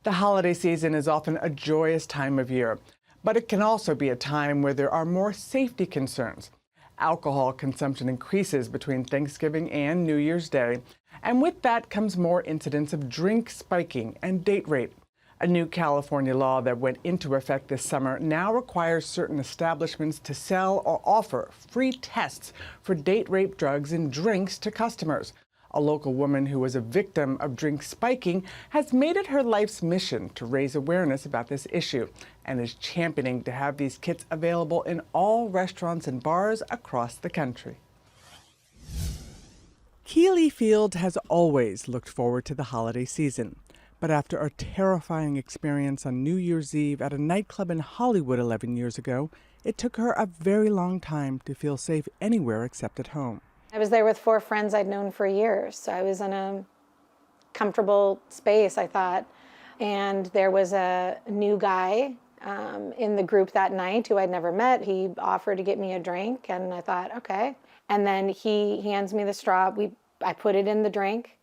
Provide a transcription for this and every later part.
The holiday season is often a joyous time of year, but it can also be a time where there are more safety concerns. Alcohol consumption increases between Thanksgiving and New Year's Day, and with that comes more incidents of drink spiking and date rape. A new California law that went into effect this summer now requires certain establishments to sell or offer free tests for date rape drugs and drinks to customers. A local woman who was a victim of drink spiking has made it her life's mission to raise awareness about this issue and is championing to have these kits available in all restaurants and bars across the country. Keely Field has always looked forward to the holiday season. But after a terrifying experience on New Year's Eve at a nightclub in Hollywood 11 years ago, it took her a very long time to feel safe anywhere except at home. I was there with 4 friends I'd known for years, so I was in a comfortable space, I thought. And there was a new guy in the group that night who I'd never met. He offered to get me a drink, and I thought, okay. And then he hands me the straw. I put it in the drink.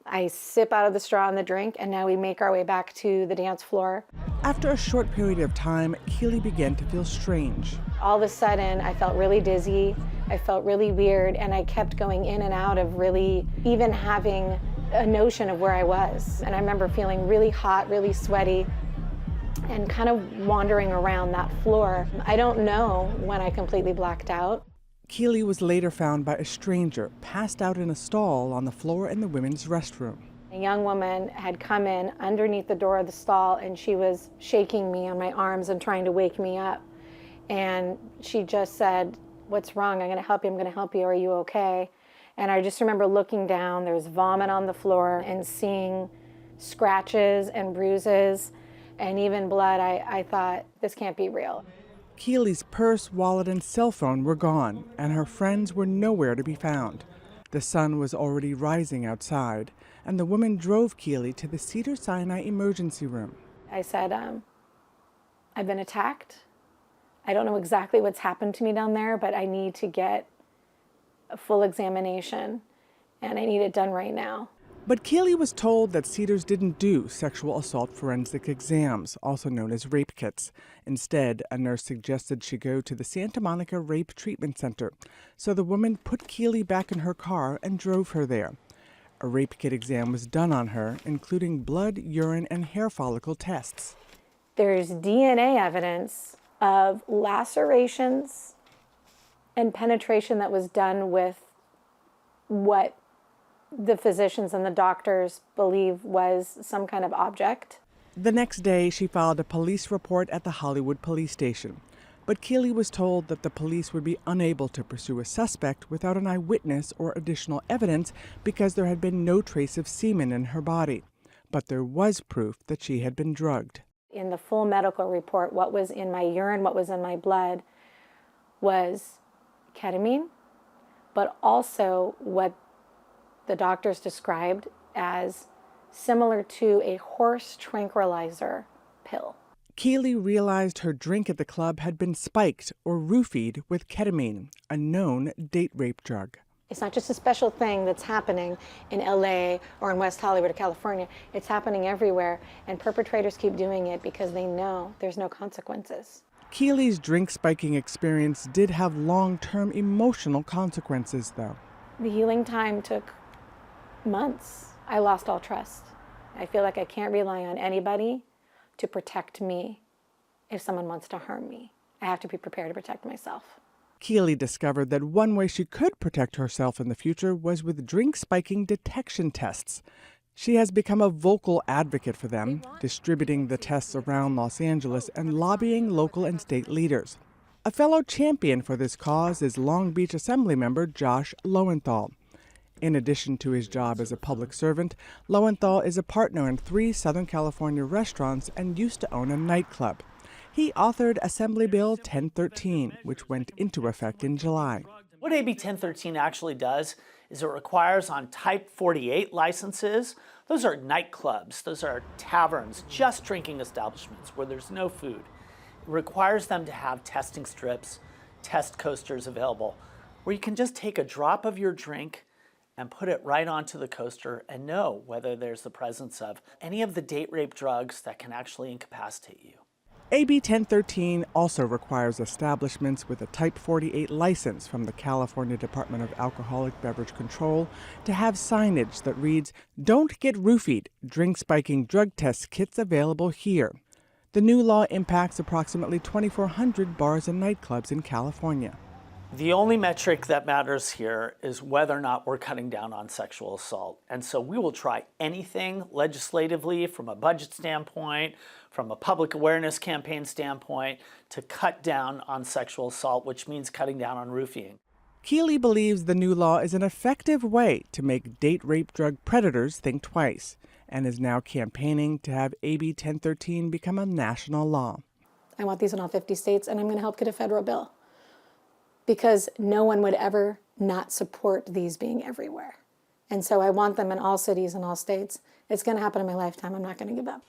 I sip out of the straw in the drink, and now we make our way back to the dance floor. After a short period of time, Keely began to feel strange. All of a sudden, I felt really dizzy. I felt really weird, and I kept going in and out of really even having a notion of where I was. And I remember feeling really hot, really sweaty, and kind of wandering around that floor. I don't know when I completely blacked out. Keely was later found by a stranger, passed out in a stall on the floor in the women's restroom. A young woman had come in underneath the door of the stall, and she was shaking me on my arms and trying to wake me up. And she just said, "What's wrong? I'm going to help you. I'm going to help you. Are you okay?" And I just remember looking down. There was vomit on the floor and seeing scratches and bruises and even blood. I thought, this can't be real. Keely's purse, wallet, and cell phone were gone, and her friends were nowhere to be found. The sun was already rising outside, and the woman drove Keely to the Cedars-Sinai emergency room. I said, I've been attacked. I don't know exactly what's happened to me down there, but I need to get a full examination, and I need it done right now. But Keely was told that Cedars didn't do sexual assault forensic exams, also known as rape kits. Instead, a nurse suggested she go to the Santa Monica Rape Treatment Center. So the woman put Keely back in her car and drove her there. A rape kit exam was done on her, including blood, urine, and hair follicle tests. There's DNA evidence of lacerations and penetration that was done with what the physicians and the doctors believe was some kind of object. The next day, she filed a police report at the Hollywood police station. But Keely was told that the police would be unable to pursue a suspect without an eyewitness or additional evidence because there had been no trace of semen in her body. But there was proof that she had been drugged. In the full medical report, what was in my urine, what was in my blood was ketamine, but also what the doctors described as similar to a horse tranquilizer pill. Keely realized her drink at the club had been spiked or roofied with ketamine, a known date rape drug. It's not just a special thing that's happening in LA or in West Hollywood or California. It's happening everywhere, and perpetrators keep doing it because they know there's no consequences. Keely's drink spiking experience did have long-term emotional consequences, though. The healing time took months. I lost all trust. I feel like I can't rely on anybody to protect me if someone wants to harm me. I have to be prepared to protect myself. Keely discovered that one way she could protect herself in the future was with drink spiking detection tests. She has become a vocal advocate for them, distributing the tests around Los Angeles and lobbying local and state leaders. A fellow champion for this cause is Long Beach Assemblymember Josh Lowenthal. In addition to his job as a public servant, Lowenthal is a partner in 3 Southern California restaurants and used to own a nightclub. He authored Assembly Bill 1013, which went into effect in July. What AB 1013 actually does is it requires on Type 48 licenses, those are nightclubs, those are taverns, just drinking establishments where there's no food. It requires them to have testing strips, test coasters available, where you can just take a drop of your drink and put it right onto the coaster and know whether there's the presence of any of the date rape drugs that can actually incapacitate you. AB 1013 also requires establishments with a Type 48 license from the California Department of Alcoholic Beverage Control to have signage that reads, "Don't get roofied, drink spiking drug test kits available here." The new law impacts approximately 2,400 bars and nightclubs in California. The only metric that matters here is whether or not we're cutting down on sexual assault. And so we will try anything legislatively, from a budget standpoint, from a public awareness campaign standpoint, to cut down on sexual assault, which means cutting down on roofing. Keely believes the new law is an effective way to make date rape drug predators think twice, and is now campaigning to have AB 1013 become a national law. I want these in all 50 states, and I'm going to help get a federal bill, because no one would ever not support these being everywhere. And so I want them in all cities and all states. It's going to happen in my lifetime. I'm not going to give up.